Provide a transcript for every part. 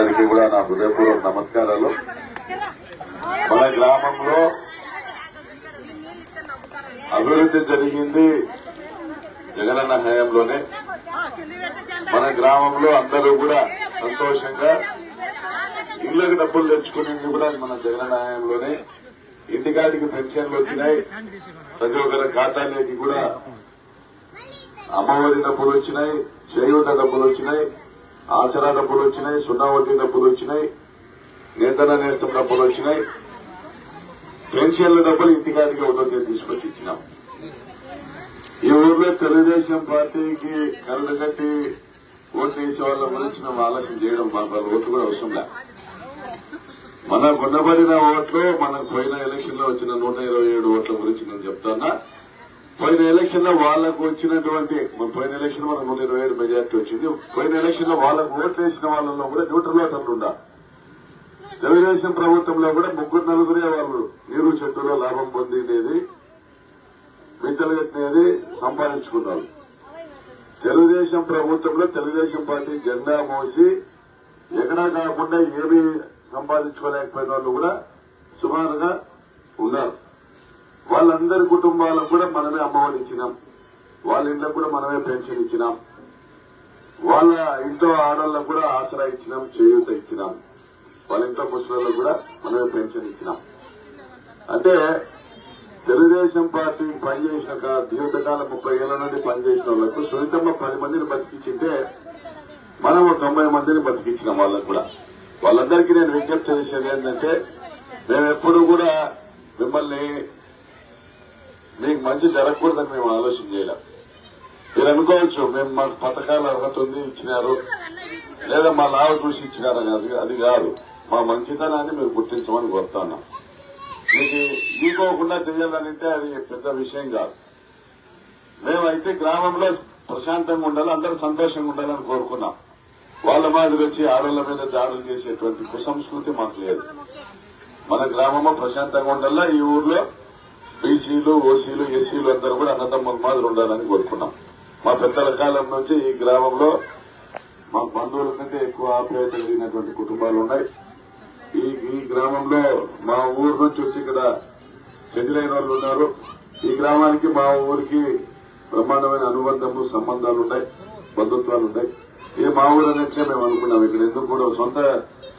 అందరికీ కూడా నా హృదయపూర్వక నమస్కారాలు. మన గ్రామంలో అభివృద్ధి జరిగింది జగనన్న హయాంలోనే. మన గ్రామంలో అందరూ కూడా సంతోషంగా ఇళ్లకు డబ్బులు తెచ్చుకునేది కూడా మన జగనన్న హయాంలోనే. ఇంటికాటికి పెన్షన్లు వచ్చినాయి, ప్రతి ఒక్కరి ఖాతాలోకి కూడా అమ్మఒడి డబ్బులు వచ్చినాయి, చేయూత డబ్బులు వచ్చినాయి, ఆసరా డబ్బులు వచ్చినాయి, సున్నా వడ్డీ డబ్బులు వచ్చినాయి, నేతన నేస్తం డబ్బులు వచ్చినాయి. పెన్షన్ల డబ్బులు ఇంటికాటికి ఒకటో తేదీ తీసుకొచ్చి ఇచ్చినాం. ఈ ఊర్లో తెలుగుదేశం పార్టీకి కరడు కట్టి ఓట్లు వేసే వాళ్ళ గురించి మేము ఆలోచన చేయడం, వాళ్ళ ఓట్లు కూడా అవసరం లే. మన కొనబడిన ఓట్లు మనకు పోయిన ఎలక్షన్ లో వచ్చిన 127 ఓట్ల గురించి నేను చెప్తానా. పోయిన ఎలక్షన్ లో వాళ్లకు వచ్చినటువంటి పోయిన ఎలక్షన్ మనకు 127 మెజార్టీ వచ్చింది. పోయిన ఎలక్షన్ లో వాళ్లకు ఓట్లు వేసిన వాళ్ళలో కూడా న్యూట్రల్ ఓటర్లు ఉండా. తెలుగుదేశం ప్రభుత్వంలో కూడా 3-4 వాళ్ళు నీరు చెట్టులో లాభం పొందిండేది, మింతలు కట్టినది సంపాదించుకున్నారు. తెలుగుదేశం ప్రభుత్వంలో తెలుగుదేశం పార్టీ జెండా మోసి ఎక్కడా కాకుండా ఏమీ సంపాదించుకోలేకపోయిన వాళ్ళు కూడా సుమారుగా ఉన్నారు. వాళ్ళందరి కుటుంబాలకు కూడా మనమే అమ్మఒడి ఇచ్చినాం, వాళ్ళ ఇంట్లోకి కూడా మనమే పెన్షన్ ఇచ్చినాం, వాళ్ళ ఇంట్లో ఆడవాళ్ళకు కూడా ఆసరా ఇచ్చినాం, చేయూత ఇచ్చినాం, వాళ్ళ ఇంట్లో ముసలిళ్ళకు కూడా మనమే పెన్షన్ ఇచ్చినాం. అంటే తెలుగుదేశం పార్టీ పనిచేసిన జీవితకాలం 30 ఏళ్ల నుండి పనిచేసిన వాళ్లకు సునీతమ్మ 10 మందిని బతికించింటే మనం 90 మందిని బతికించినాం. వాళ్ళకు కూడా వాళ్ళందరికీ నేను విజ్ఞప్తి చేసేది ఏంటంటే, మేము ఎప్పుడు కూడా మిమ్మల్ని మీకు మంచి జరగకూడదని మేము ఆలోచన చేయలేం. మీరు అనుకోవచ్చు మేము మాకు పథకాల అర్హత ఉంది ఇచ్చినారు, లేదా మా లాభ చూసి ఇచ్చినారని. అది కాదు, మా మంచితనాన్ని మీరు గుర్తించమని కోరుతున్నాం. మీకు మీకోకుండా చేయాలనంటే అది పెద్ద విషయం కాదు. మేమైతే గ్రామంలో ప్రశాంతంగా ఉండాలి, అందరూ సంతోషంగా ఉండాలని కోరుకున్నాం. వాళ్ళ మాదిరి వచ్చి ఆడళ్ల మీద దాడులు చేసేటువంటి కుసంస్కృతి మాకు లేదు. మన గ్రామంలో ప్రశాంతంగా ఉండాలా. ఈ ఊర్లో బీసీలు, ఓసీలు, ఎస్సీలు అందరూ కూడా అన్నదమ్ముల మాదిరి ఉండాలని కోరుకున్నాం. మా పెద్దల కాలం నుంచి ఈ గ్రామంలో మా బంధువుల కంటే ఎక్కువ ఆప్యాయత కలిగినటువంటి కుటుంబాలు ఉన్నాయి. ఈ గ్రామంలో మా ఊరు నుంచి వచ్చి ఇక్కడ సెటిల్ అయిన వాళ్ళు ఉన్నారు. ఈ గ్రామానికి మా ఊరికి బ్రహ్మాండమైన అనుబంధము, సంబంధాలు ఉన్నాయి, బంధుత్వాలు ఉన్నాయి. ఇది మా ఊరు అనేది మేము అనుకున్నాం. ఇక్కడ ఎందుకు కూడా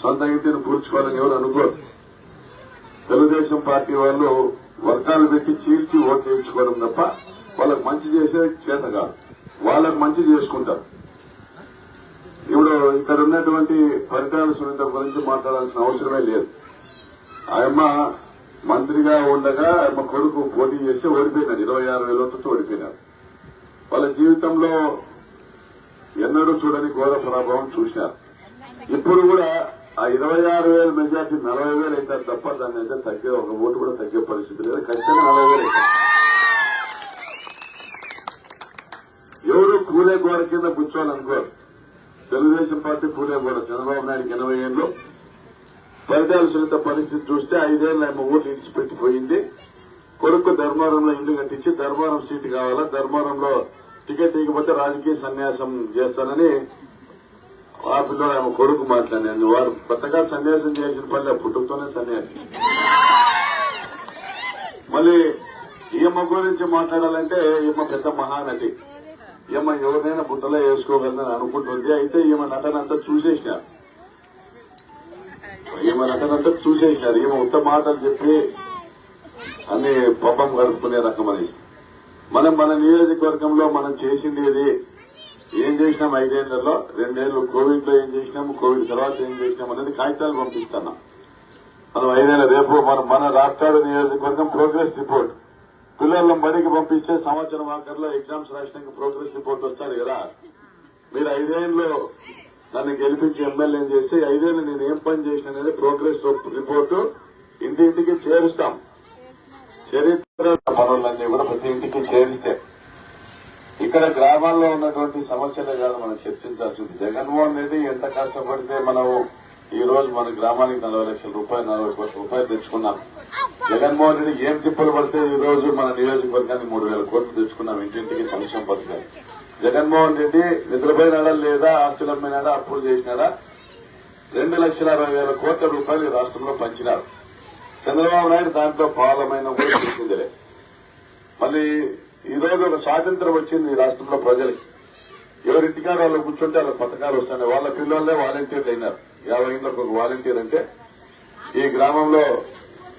సొంత ఇంటిని పూడ్చుకోవాలని ఎవరు అనుకోరు. తెలుగుదేశం పార్టీ వాళ్ళు వర్గాలు పెట్టి చీల్చి ఓట్లు వేయించుకోవడం తప్ప వాళ్ళకు మంచి చేసే చేత కాదు. వాళ్ళకు మంచి చేసుకుంటారు. ఇప్పుడు ఇక్కడ ఉన్నటువంటి పరిటాల సునీత గురించి మాట్లాడాల్సిన అవసరమే లేదు. ఆయమ్మ మంత్రిగా ఉండగా ఆయమ్మ కొడుకు పోటీ చేసి ఓడిపోయినాడు. 26,000 ఓట్లతో ఓడిపోయినాడు. వాళ్ళ జీవితంలో ఎన్నడూ చూడని ఘోర ప్రభావం చూశారు. ఇప్పుడు కూడా ఆ 26,000 మెజార్టీ 40,000 అవుతారు తప్ప దాన్ని అయితే తగ్గే ఒక ఓటు కూడా తగ్గే పరిస్థితి లేదు. ఖచ్చితంగా 40,000 అవుతారు. ఎవరు పూలే గోడ కింద కూర్చోవాలనుకోరు. తెలుగుదేశం పార్టీ పూలే గోడ. చంద్రబాబు నాయుడికి 80 ఏళ్ళు. పరిటాల సునీత పరిస్థితి చూస్తే 5 ఏళ్ళు ఆమె ఊర్లు ఇడిచిపెట్టిపోయింది. కొడుకు ధర్మారంలో ఇల్లు కట్టించి ధర్మారం సీటు కావాలా, ధర్మారంలో టికెట్ ఇవ్వకపోతే రాజకీయ సన్యాసం చేస్తానని ఆ పిల్లలు ఆమె కొడుకు మాట్లాడాను. వారు కొత్తగా సన్యాసం చేసిన పల్లె పుట్టుకతోనే సన్యాసం. మళ్ళీ ఈయమ్మ గురించి మాట్లాడాలంటే ఈమె పెద్ద మహానటి. ఈమె ఎవరినైనా బుట్టలో వేసుకోగలదని అనుకుంటుంది. అయితే ఈమె నటనంతా చూసేసినారు. ఈమె ఉత్త మాటలు చెప్పి అన్ని పాపం గడుపుకునే రకం అని. మనం మన నియోజకవర్గంలో మనం చేసింది ఏం చేసినాం 5 ఏళ్లలో, 2 ఏళ్లు కోవిడ్ లో ఏం చేసినాము, కోవిడ్ తర్వాత ఏం చేసినాం అనేది కాగితాలు పంపిస్తున్నాం. మనం 5 ఏళ్ల రేపు మన రాష్ట్రాల నియోజకవర్గం ప్రోగ్రెస్ రిపోర్ట్ పిల్లలను బడికి పంపిస్తే సంవత్సరం ఆఖరిలో ఎగ్జామ్స్ రాసినాక ప్రోగ్రెస్ రిపోర్ట్ వస్తారు కదా. మీరు 5 ఏళ్లు నన్ను గెలిపించి ఎమ్మెల్యేని చేసి 5 ఏళ్లు నేను ఏం పని చేసిన అనేది ప్రోగ్రెస్ రిపోర్టు ఇంటింటికి చేరుస్తాం. చరిత్ర పనులన్నీ కూడా ప్రతి ఇంటికి చేరిస్తే ఇక్కడ గ్రామాల్లో ఉన్నటువంటి సమస్యలే కాదు మనం చర్చించాల్సింది. జగన్మోహన్ రెడ్డి ఎంత కష్టపడితే మనం ఈ రోజు మన గ్రామానికి 40 లక్షల రూపాయలు, 40 కోట్ల రూపాయలు తెచ్చుకున్నాం. జగన్మోహన్ రెడ్డి ఏం తిప్పలు పడితే ఈ రోజు మన నియోజకవర్గానికి 3,000 కోట్లు తెచ్చుకున్నాం ఇంటింటికి సంక్షేమ పథకాలు. జగన్మోహన్ రెడ్డి నిద్రపోయినాడా లేదా, ఆస్తులు అమ్మినాడా, అప్పులు చేసినాడా, 2,60,000 కోట్ల రూపాయలు ఈ రాష్ట్రంలో పంచినారు. చంద్రబాబు నాయుడు దాంట్లో పాలమైన కూడా చేసిందిలే. మళ్ళీ ఈ రోజు ఒక స్వాతంత్రం వచ్చింది ఈ రాష్ట్రంలో ప్రజలకి. ఎవరింటికాడ వాళ్ళు కూర్చుంటే వాళ్ళ పథకాలు వస్తున్నాయి. వాళ్ళ పిల్లలే వాలంటీర్లు అయినారు. 50 ఇంట్లోకి ఒక వాలంటీర్ అంటే ఈ గ్రామంలో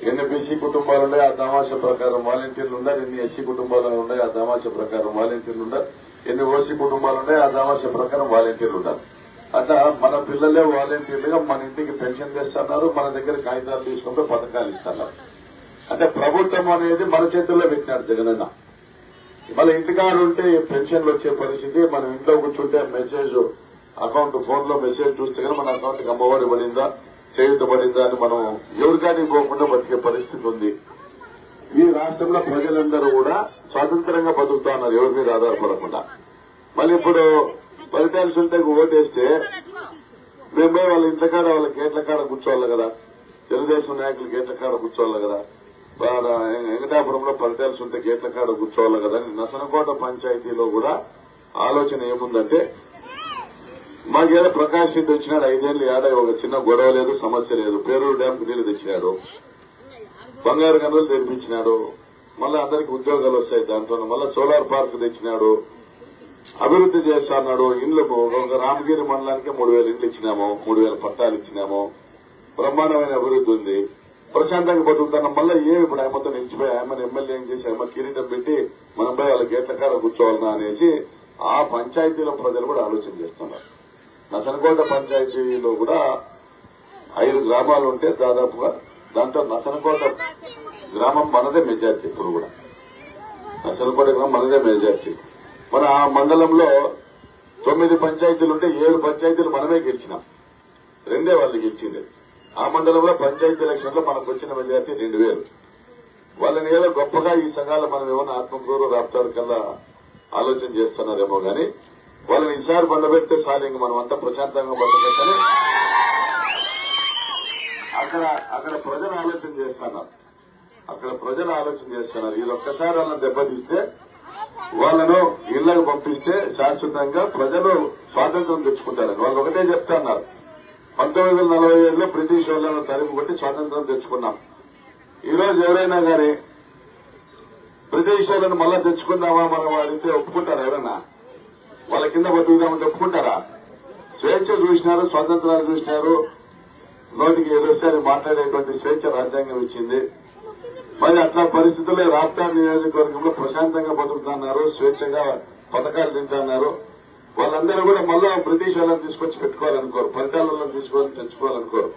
ఎన్ని బీసీ కుటుంబాలు ఉన్నాయి ఆ తమాషా ప్రకారం వాలంటీర్లు ఉన్నారు, ఎన్ని ఎస్సీ కుటుంబాలు ఉన్నాయి ఆ తమాషా ప్రకారం వాలంటీర్లు ఉన్నారు, ఎన్ని ఓసీ కుటుంబాలు ఉన్నాయి ఆ తమాషా ప్రకారం వాలంటీర్లు ఉన్నారు. అట్లా మన పిల్లలే వాలంటీర్లుగా మన ఇంటికి పెన్షన్ చేస్తున్నారు, మన దగ్గర కాగితాలు తీసుకుంటూ పథకాలు ఇస్తున్నారు. అంటే ప్రభుత్వం అనేది మన చేతుల్లో పెట్టినాడు జగనన్న. మళ్ళీ ఇంటికాడు ఉంటే పెన్షన్లు వచ్చే పరిస్థితి, మనం ఇంట్లో కూర్చుంటే మెసేజ్ అకౌంట్ ఫోన్ లో మెసేజ్ చూస్తే కానీ మన అకౌంట్ కి అమ్మఒడి పడిందా చేయూత పడిందా అని మనం ఎవరికానికి పోకుండా బతికే పరిస్థితి ఉంది. ఈ రాష్ట్రంలో ప్రజలందరూ కూడా స్వాతంత్రంగా బతుకుతా ఉన్నారు ఎవరి మీద ఆధారపడకుండా. మళ్ళీ ఇప్పుడు ఫలితాలు ఉంటే ఓటేస్తే మేమే వాళ్ళ ఇంట్ల కాడ వాళ్ళ గేట్ల కాడ కూర్చోవాలి కదా, తెలుగుదేశం నాయకులు గేట్ల కాడ కూర్చోవాలి కదా, వెంకటాపురంలో ఫలితాలు ఉంటే గేట్ల కాడ కూర్చోవాలి కదా. నసనకోట పంచాయతీలో కూడా ఆలోచన ఏముందంటే మాకేదో ప్రకాష్ రెడ్డి వచ్చినాడు 5 ఏళ్లు ఏడా ఒక చిన్న గొడవ లేదు సమస్య లేదు, పేరూరు డ్యామ్ కు నీళ్లు తెచ్చినాడు, బంగారు గనులు తెరిపించినాడు, మళ్ళీ అందరికి ఉద్యోగాలు వస్తాయి దాంట్లో, మళ్ళీ సోలార్ పార్క్ తెచ్చినాడు, అభివృద్ది చేస్తున్నాడు. ఇండ్లకు ఒక రామగిరి మండలానికి 3,000 ఇండ్లు ఇచ్చినాము, 3,000 పట్టాలు ఇచ్చినాము, బ్రహ్మాండమైన అభివృద్ది ఉంది, ప్రశాంతంగా బతుకుతున్నాం. మళ్ళీ ఏమి ఇప్పుడు ఆయమతో నిలిచిపోయి ఆయమని ఎమ్మెల్యే ఏం చేసి ఆయమ కిరీటం పెట్టి మనం పోయి వాళ్ళ గేట్ల కాడ కూర్చోవాలన్నా అనేసి ఆ పంచాయతీలో ప్రజలు కూడా ఆలోచన చేస్తున్నారు. నసనకోట పంచాయతీలో కూడా 5 గ్రామాలు ఉంటే దాదాపుగా దాంట్లో నసనకోట గ్రామం మనదే మెజార్టీ. ఇప్పుడు కూడా నసనకోట గ్రామం మనదే మెజార్టీ. మన ఆ మండలంలో 9 పంచాయతీలు ఉంటే 7 పంచాయతీలు మనమే గెలిచినాం, 2 వాళ్ళు గెలిచింది. ఆ మండలంలో పంచాయతీ ఎలక్షన్ లో మనకు వచ్చిన మెజార్టీ 2,000. వాళ్ళని ఏదో గొప్పగా ఈ సంఘాలు మనం ఏమన్నా ఆత్మకూరు రాప్తారు కల్లా ఆలోచన చేస్తున్నారేమో గానీ వాళ్ళని ఈసారి బండబెడితే సాలింగ్ మనం అంతా ప్రశాంతంగా బతకని అక్కడ ప్రజలు ఆలోచన చేస్తున్నారు. ఇది ఒక్కసారి వాళ్ళని దెబ్బతీస్తే వాళ్ళను ఇళ్లకు పంపిస్తే శాశ్వతంగా ప్రజలు స్వాతంత్రం తెచ్చుకుంటారని వాళ్ళు ఒకటే చెప్తున్నారు. 1947లో బ్రిటిష్ వాళ్ళను తరిమి కొట్టి స్వాతంత్రం తెచ్చుకున్నాం. ఈ రోజు ఎవరైనా గానీ బ్రిటిష్ వాళ్ళని మళ్ళా తెచ్చుకుందామా మనం అడిగితే ఒప్పుకుంటారా? ఎవరైనా వాళ్ళ కింద బతుకుదామంటే ఒప్పుకుంటారా? స్వేచ్ఛ చూసినారు, స్వాతంత్రాలు చూసినారు, నోటికి ఏదోసారి మాట్లాడేటువంటి స్వేచ్ఛ రాజ్యాంగం ఇచ్చింది. మరి అట్లా పరిస్థితుల్లో రాప్తార్ నియోజకవర్గంలో ప్రశాంతంగా బతుకుతున్నారు, స్వేచ్ఛగా పథకాలు తింటున్నారు. వాళ్ళందరూ కూడా మళ్ళా బ్రిటిష్ వాళ్ళని తీసుకొచ్చి పెట్టుకోవాలనుకోరు, ఫలితాలను తీసుకొని తెచ్చుకోవాలనుకోరు.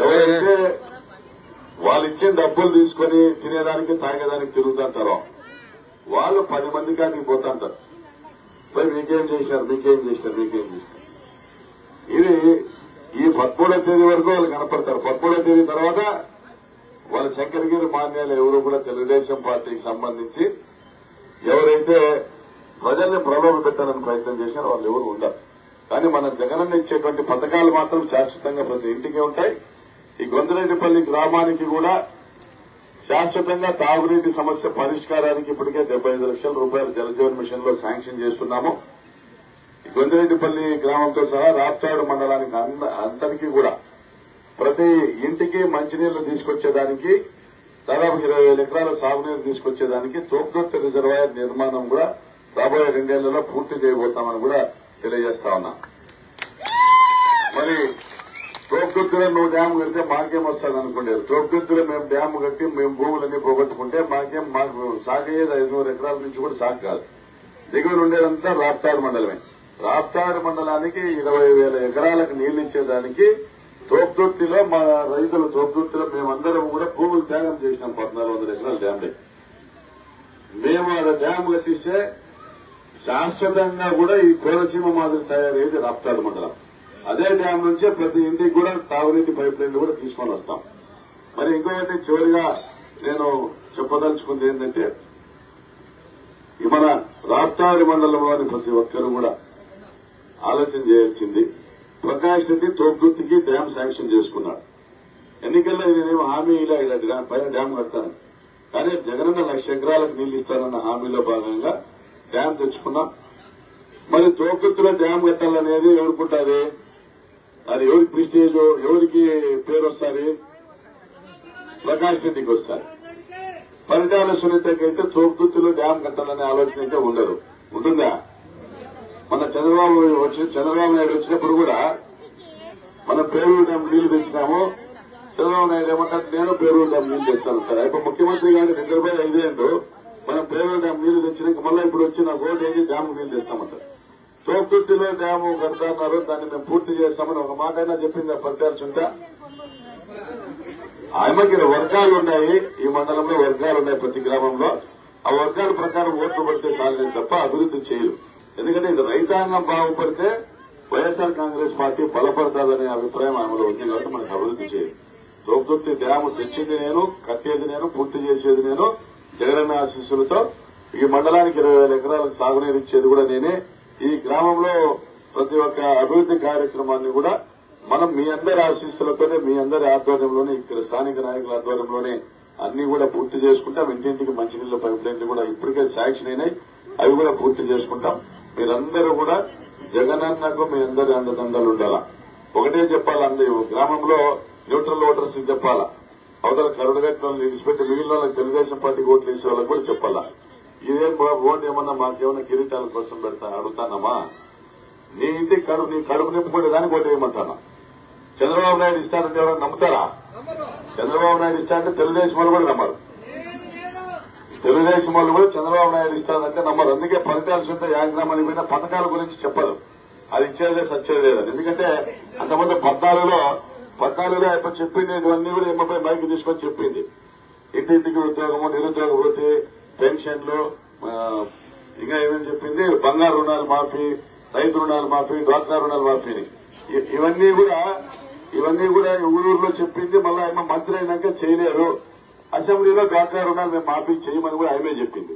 ఎవరైతే వాళ్ళు ఇచ్చిన డబ్బులు తీసుకొని తినేదానికి తాగేదానికి తిరుగుతుంటారో వాళ్ళు 10 మంది కాడికి పోతుంటారు. మరి మీకేం చేశారు ఇది ఈ 13వ తేదీ వరకు వాళ్ళు కనపడతారు. 13వ తేదీ తర్వాత వాళ్ళ శంకరగిరి మాన్యాలు ఎవరు కూడా తెలుగుదేశం పార్టీకి సంబంధించి ఎవరైతే ప్రజల్ని ప్రలోభ పెట్టాలని ప్రయత్నం చేశారో వాళ్ళు ఎవరు ఉండరు. కానీ మన జగనన్న ఇచ్చేటువంటి పథకాలు మాత్రం శాశ్వతంగా ప్రతి ఇంటికి ఉంటాయి. ఈ గొంతురెడ్డిపల్లి గ్రామానికి కూడా శాశ్వతంగా తాగునీటి సమస్య పరిష్కారానికి ఇప్పటికే 75 లక్షల రూపాయలు జలజీవన్ మిషన్ లో శాంక్షన్ చేస్తున్నాము. ఈ గొంతురెడ్డిపల్లి గ్రామంతో సహా రాప్తాడు మండలానికి అందరికీ కూడా ప్రతి ఇంటికి మంచినీళ్లు తీసుకొచ్చేదానికి దాదాపు 20,000 ఎకరాల సాగునీరు తీసుకొచ్చేదానికి తోపుదొత్తి రిజర్వాయర్ నిర్మాణం కూడా రాబోయే 2 ఏళ్లలో పూర్తి చేయబోతామని కూడా తెలియజేస్తా ఉన్నా. మరి తోపుదొత్తిలో నువ్వు డ్యామ్ కడితే మాకేం వస్తుంది అనుకుంటారు. తోపుదొత్తిలో మేము డ్యామ్ కట్టి మేము భూములన్నీ పోగొట్టుకుంటే మాకు సాగు అయ్యేది 500 ఎకరాల నుంచి కూడా సాగు కాదు. దిగువన ఉండేదంతా రాప్తాడు మండలమే. రాప్తాడు మండలానికి 20,000 ఎకరాలకు నీళ్లు ఇచ్చేదానికి తోపుదొత్తిలో మా రైతులు తోపుదొత్తిలో మేమందరం కూడా భూములు త్యాగం చేసినాం. 1,400 ఎకరాల డ్యామ్ మేము ఆ డ్యామ్ కట్టిస్తే శాశ్వతంగా కూడా ఈ కోనసీమ మాదిరి తయారయ్యేది రాప్తాడు మండలం. అదే డ్యామ్ నుంచే ప్రతి ఇంటికి కూడా తాగునీటి పైప్ లైన్లు కూడా తీసుకొని వస్తాం. మరి ఇంకొకటి చివరిగా నేను చెప్పదలుచుకుంది ఏంటంటే మన రాప్తాడు మండలంలోని ప్రతి ఒక్కరు కూడా ఆలోచన చేయాల్సింది, ప్రకాష్ రెడ్డి తోపుదొత్తికి డ్యామ్ శాంక్షన్ చేసుకున్నాడు. ఎన్నికల్లో నేనేమో హామీ ఇలా పైన డ్యామ్ కడతాను, కానీ జగనన్న 1,00,000 ఎకరాలకు నీళ్లు ఇస్తానన్న హామీలో భాగంగా డ్యామ్ తెచ్చుకున్నాం. మరి తోపుదొత్తిలో డ్యామ్ కట్టాలనేది ఎవరుకుంటారు? అది ఎవరికి ప్రిస్టేజ్, ఎవరికి పేరు వస్తుంది? ప్రకాష్ రెడ్డికి వస్తారు. పరిటాల సునీతకైతే తోపుతుల్లో డ్యాం కట్టాలనే ఆలోచన అయితే ఉండదు. ఉంటుందా? మన చంద్రబాబు నాయుడు వచ్చినప్పుడు కూడా మనం పేరూరు డ్యాం నీళ్లు తెచ్చినాము. చంద్రబాబు నాయుడు ఏమంటారు, నేను పేరూరు డ్యాం నీళ్లు తెస్తాను సార్. ఇప్పుడు ముఖ్యమంత్రి గారి 2.5 మనం పేరూరు డ్యాం నీళ్లు తెచ్చినాక మళ్ళీ ఇప్పుడు వచ్చి నా ఓటు వేసి డ్యాం నీళ్లు తెస్తామంటారు. తోపుతుల్లో డ్యాము కడతాన్నారు, దాన్ని మేము పూర్తి చేస్తామని ఒక మాట అయినా చెప్పింది పరిటాల సునీత? ఆమెకి వర్గాలు ఉన్నాయి, ఈ మండలంలో వర్గాలు ఉన్నాయి ప్రతి గ్రామంలో. ఆ వర్గాల ప్రకారం ఓట్లు పడితే చాలని తప్ప అభివృద్ధి చేయరు. ఎందుకంటే ఇది రైతాంగం బాగుపడితే వైఎస్ఆర్ కాంగ్రెస్ పార్టీ బలపడతాదనే అభిప్రాయం ఆమెలో ఉంది కాబట్టి మనకు అభివృద్ధి చేయరు. తోపుతుర్తి డ్యాము తెచ్చింది నేను, కట్టేది నేను, పూర్తి చేసేది నేను. జగనన్న ఆశీస్సులతో ఈ మండలానికి 20,000 ఎకరాలకు సాగునీరు ఇచ్చేది కూడా నేనే. ఈ గ్రామంలో ప్రతి ఒక్క అభివృద్ధి కార్యక్రమాన్ని కూడా మనం మీ అందరి ఆశీస్సులతోనే, మీ అందరి ఆధ్వర్యంలోనే, ఇక్కడ స్థానిక నాయకుల ఆధ్వర్యంలోనే అన్ని కూడా పూర్తి చేసుకుంటాం. ఇంటింటికి మంచినీళ్ల పైప్ లైన్లు కూడా ఇప్పటికే శాంక్షన్ అయినాయి, అవి కూడా పూర్తి చేసుకుంటాం. మీరందరూ కూడా జగనన్నకు మీ అందరి అండదండలు ఉండాలా. ఒకటే చెప్పాలా, అందరూ గ్రామంలో న్యూట్రల్ ఓటర్స్ చెప్పాలా. అవతల కరుడుగట్లను విడిచిపెట్టి మిగిలిన వాళ్ళకి తెలుగుదేశం పార్టీకి ఓట్లు వేసే వాళ్ళకి కూడా చెప్పాలా. ఇదేం ఓటు ఏమన్నా మాకేమన్నా కిరీటాల కోసం అడుగుతానమ్మా? నీ ఇంటికి నీ కడుపు నింపుకునే దానికి ఓటు వేయమంటానా? చంద్రబాబు నాయుడు ఇస్తానంటే ఎవరైనా నమ్ముతారా? చంద్రబాబు నాయుడు ఇస్తానంటే తెలుగుదేశం వాళ్ళు కూడా నమ్మరు. తెలుగుదేశం వాళ్ళు కూడా చంద్రబాబు నాయుడు ఇస్తానంటే నమ్మరు. అందుకే ఫలితాలు చూస్తే యాగ్రామానికి పోయిన పథకాల గురించి చెప్పరు. అది ఇచ్చేదే సచ్చేది లేదని. ఎందుకంటే అంతకుముందు 14లో ఇప్పుడు చెప్పింది ఇవన్నీ కూడా ఎమ్మపై మైకి తీసుకొని చెప్పింది. ఇంటింటికి ఉద్యోగము, నిరుద్యోగ వృత్తి, పెన్షన్లు, ఇంకా ఏమేమి చెప్పింది, బంగారు రుణాలు మాఫీ, రైతు రుణాలు మాఫీ, డ్వాక్రా రుణాలు మాఫీని ఇవన్నీ కూడా ఊరూరులో చెప్పింది. మళ్ళా ఏమో మంత్రి అయినాక చేయలేరు. అసెంబ్లీలో డ్వాక్రా రుణాలు మేము మాఫీ చేయమని కూడా ఆయనే చెప్పింది.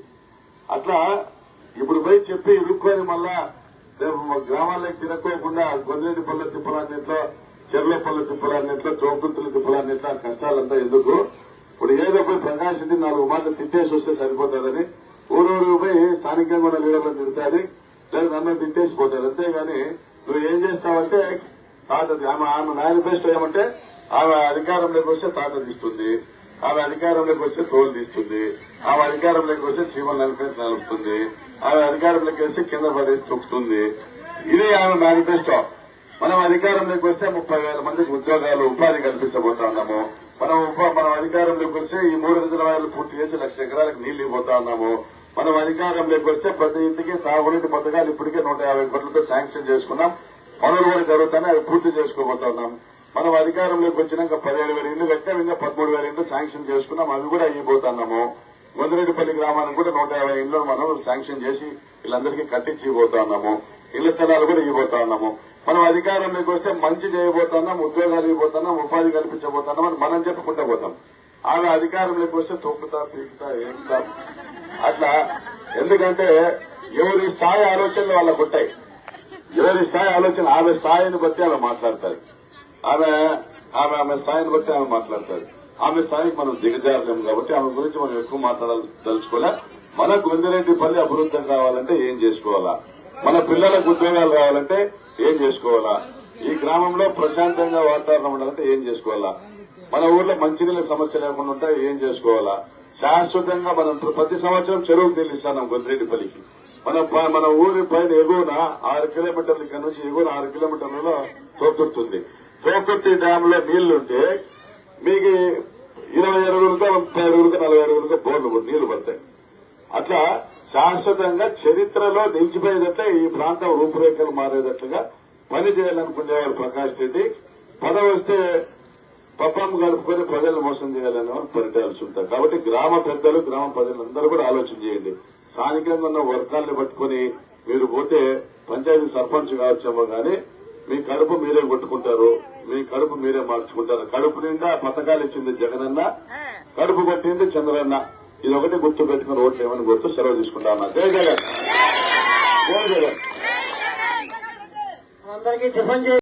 అట్లా ఇప్పుడు పోయి చెప్పి ఇరుక్కొని మళ్ళా గ్రామాలకు తిరక్కోకుండా గొందిరెడ్డి పళ్ళ తిప్పలన్నింటిలో, చెర్ల పళ్ళ తిప్పలన్నింటిలో, చోపుతుల తిప్పలన్నింటిలో కష్టాలంతా ఎందుకు? ఇప్పుడు ఏదో పోయి ప్రకాష్ రెడ్డి 4 మాటలు తిట్టేసి వస్తే సరిపోతాడని ఊరూరు పోయి స్థానికంగా కూడా లీడర్లను తిడతాది, లేదా నన్ను తిట్టేసిపోతాడు. అంతేగాని నువ్వు ఏం చేస్తావంటే తాతది. ఆమె మేనిఫెస్టో ఏమంటే ఆమె అధికారంలోకి వస్తే తాత తీస్తుంది, ఆమె అధికారంలోకి వస్తే తోలు తీస్తుంది, ఆమె అధికారంలోకి వస్తే చీమలు నలుపుతుంది, ఆమె అధికారంలోకి వస్తే కింద పడేసి తొక్కుతుంది. ఇది ఆమె మేనిఫెస్టో. మనం అధికారంలోకి వస్తే 30,000 మందికి ఉద్యోగాలు, ఉపాధి కల్పించబోతా ఉన్నాము. మనం అధికారంలోకి వస్తే ఈ 3 రిజర్వాయర్లు పూర్తి చేసి 1,00,000 ఎకరాలకు నీళ్లు ఇవ్వబోతా ఉన్నాము. మనం అధికారంలోకి వస్తే ప్రతి ఇంటికి తాగునీటి పథకాలు ఇప్పటికే 150 కోట్లతో శాంక్షన్ చేసుకున్నాం. పనులు కూడా జరుగుతాయి, అవి పూర్తి చేసుకోబోతున్నాం. మనం అధికారంలోకి వచ్చినాక 17,000 ఇళ్లు కట్టాం, ఇంకా 13,000 ఇళ్లు శాంక్షన్ చేసుకున్నాం, అవి కూడా ఇవ్వబోతున్నాము. గొందిరెడ్డిపల్లి గ్రామానికి కూడా 150 ఇళ్లను మనం శాంక్షన్ చేసి వీళ్ళందరికీ కట్టించి ఇవ్వబోతా ఉన్నాము. ఇళ్ల స్థలాలు కూడా ఇవ్వబోతా ఉన్నాము. మనం అధికారంలోకి వస్తే మంచి చేయబోతున్నాం, ఉద్యోగాలు ఇవ్వబోతున్నాం, ఉపాధి కల్పించబోతున్నాం అని మనం చెప్పుకుంటూ పోతాం. ఆమె అధికారంలోకి వస్తే తొక్కుతా, పీకుతా, ఏంటా అట్లా. ఎందుకంటే ఎవరి స్థాయి ఆలోచనలు వాళ్ళకు ఉంటాయి. ఎవరి స్థాయి ఆలోచన, ఆమె స్థాయిని బట్టి ఆమె మాట్లాడతారు. ఆమె స్థాయిని బట్టి ఆమె మాట్లాడతారు. ఆమె స్థాయికి మనం దిగజారలేము కాబట్టి ఆమె గురించి మనం ఎక్కువ మాట్లాడాల్సుకోలే. మన గొందిరెడ్డిపల్లి అభివృద్ధి కావాలంటే ఏం చేసుకోవాలా, మన పిల్లలకు ఉద్యోగాలు రావాలంటే ఏం చేసుకోవాలా, ఈ గ్రామంలో ప్రశాంతంగా వాతావరణం ఉండాలంటే ఏం చేసుకోవాలా, మన ఊర్లో మంచినీళ్ళ సమస్య లేకుండా ఉంటే ఏం చేసుకోవాలా, శాశ్వతంగా మనం ప్రతి సంవత్సరం చెరువుకు నీళ్లు ఇస్తున్నాం గొందిరెడ్డిపల్లికి. మన ఊరి పైన ఎగువన 6 కిలోమీటర్ల ఇక్కడ నుంచి ఎగువన 6 కిలోమీటర్లలో తోపుతుంది. తోపుర్తి డ్యామ్ లో నీళ్లుంటే మీకు 20 అడుగులతో 30 అడుగులతో 40 అడుగులతో బోర్లు నీళ్లు పడతాయి. అట్లా శాశ్వతంగా చరిత్రలో నిలిచిపోయేదట్లే ఈ ప్రాంతం రూపురేఖలు మారేటట్లుగా పని చేయాలనుకునేవారు ప్రకాష్ రెడ్డి. పదవి వస్తే పప్పం కలుపుకొని ప్రజలను మోసం చేయాలని వాళ్ళు పరిటాల్సి ఉంటారు. కాబట్టి గ్రామ పెద్దలు, గ్రామ ప్రజలందరూ కూడా ఆలోచన చేయండి. స్థానికంగా ఉన్న వర్గాల్ని పట్టుకుని మీరు పోతే పంచాయతీ సర్పంచ్ కావచ్చేమో కానీ మీ కడుపు మీరే కొట్టుకుంటారు, మీ కడుపు మీరే మార్చుకుంటారు. కడుపు నిండా పథకాలు ఇచ్చింది జగనన్న, కడుపు కొట్టింది చంద్రన్న. ఇది ఒకటి గుర్తు పెట్టుకుని ఓట్లు ఏమని గుర్తు సెలవు తీసుకుంటా ఉన్నా. జై జగన్, జై జగన్.